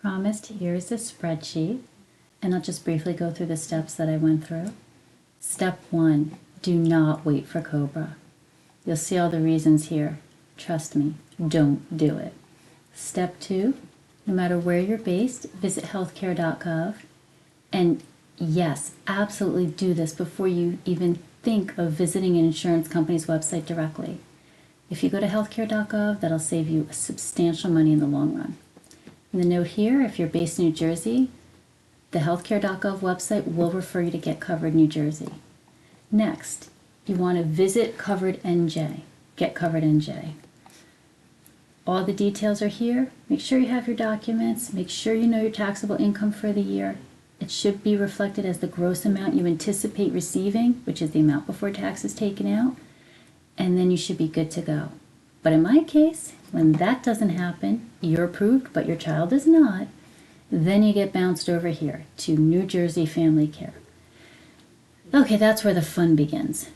promised, here's a spreadsheet, and I'll just briefly go through the steps that I went through. Step 1, do not wait for COBRA. You'll see all the reasons here. Trust me, don't do it. Step 2, no matter where you're based, visit healthcare.gov. And yes, absolutely do this before you even think of visiting an insurance company's website directly. If you go to healthcare.gov, that'll save you substantial money in the long run. And the note here, if you're based in New Jersey, the healthcare.gov website will refer you to Get Covered New Jersey. Next, you want to visit Covered NJ, Get Covered NJ. All the details are here. Make sure you have your documents. Make sure you know your taxable income for the year. It should be reflected as the gross amount you anticipate receiving, which is the amount before tax is taken out, and then you should be good to go. But in my case, when that doesn't happen, you're approved, but your child is not, then you get bounced over here to New Jersey Family Care. Okay, that's where the fun begins.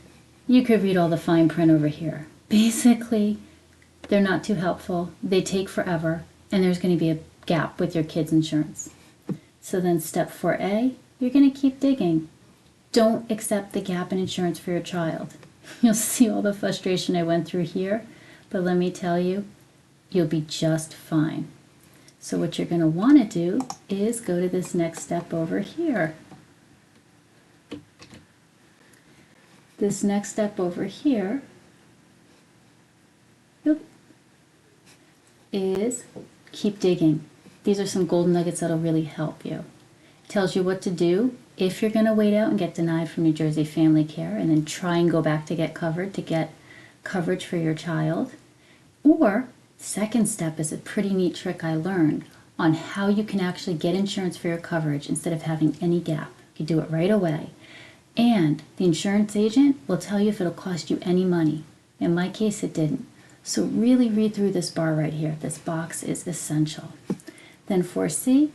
You could read all the fine print over here. Basically, they're not too helpful, they take forever, and there's going to be a gap with your kid's insurance. So then step 4A, you're going to keep digging. Don't accept the gap in insurance for your child. You'll see all the frustration I went through here, but let me tell you, you'll be just fine. So what you're going to want to do is go to this next step over here. This next step over here is keep digging. These are some golden nuggets that'll really help you. It tells you what to do if you're going to wait out and get denied from New Jersey Family Care and then try and go back to get covered to get coverage for your child. Or second step is a pretty neat trick I learned on how you can actually get insurance for your coverage instead of having any gap. You do it right away. And the insurance agent will tell you if it'll cost you any money. In my case, it didn't. So really read through this bar right here. This box is essential. Then 4C,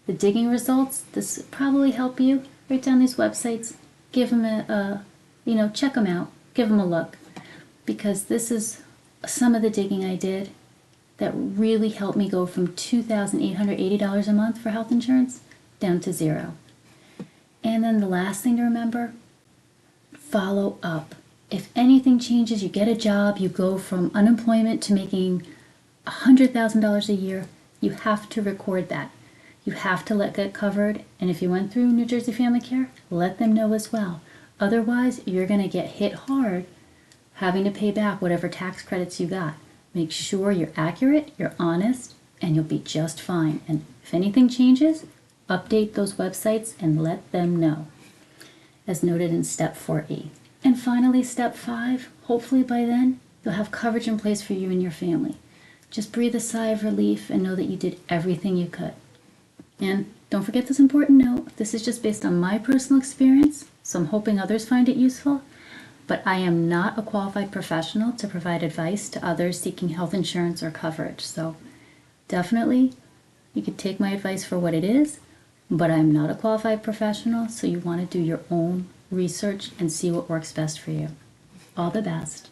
the digging results. This will probably help you. Write down these websites. Give them check them out. Give them a look. Because this is some of the digging I did that really helped me go from $2,880 a month for health insurance down to $0. And then the last thing to remember, follow up. If anything changes, you get a job, you go from unemployment to making $100,000 a year, you have to record that. You have to get covered, and if you went through New Jersey Family Care, let them know as well. Otherwise, you're going to get hit hard having to pay back whatever tax credits you got. Make sure you're accurate, you're honest, and you'll be just fine. And if anything changes, update those websites and let them know, as noted in step 4E. And finally, step 5, hopefully by then, you'll have coverage in place for you and your family. Just breathe a sigh of relief and know that you did everything you could. And don't forget this important note, this is just based on my personal experience, so I'm hoping others find it useful, but I am not a qualified professional to provide advice to others seeking health insurance or coverage. So definitely, you could take my advice for what it is, but I'm not a qualified professional, so you want to do your own research and see what works best for you. All the best.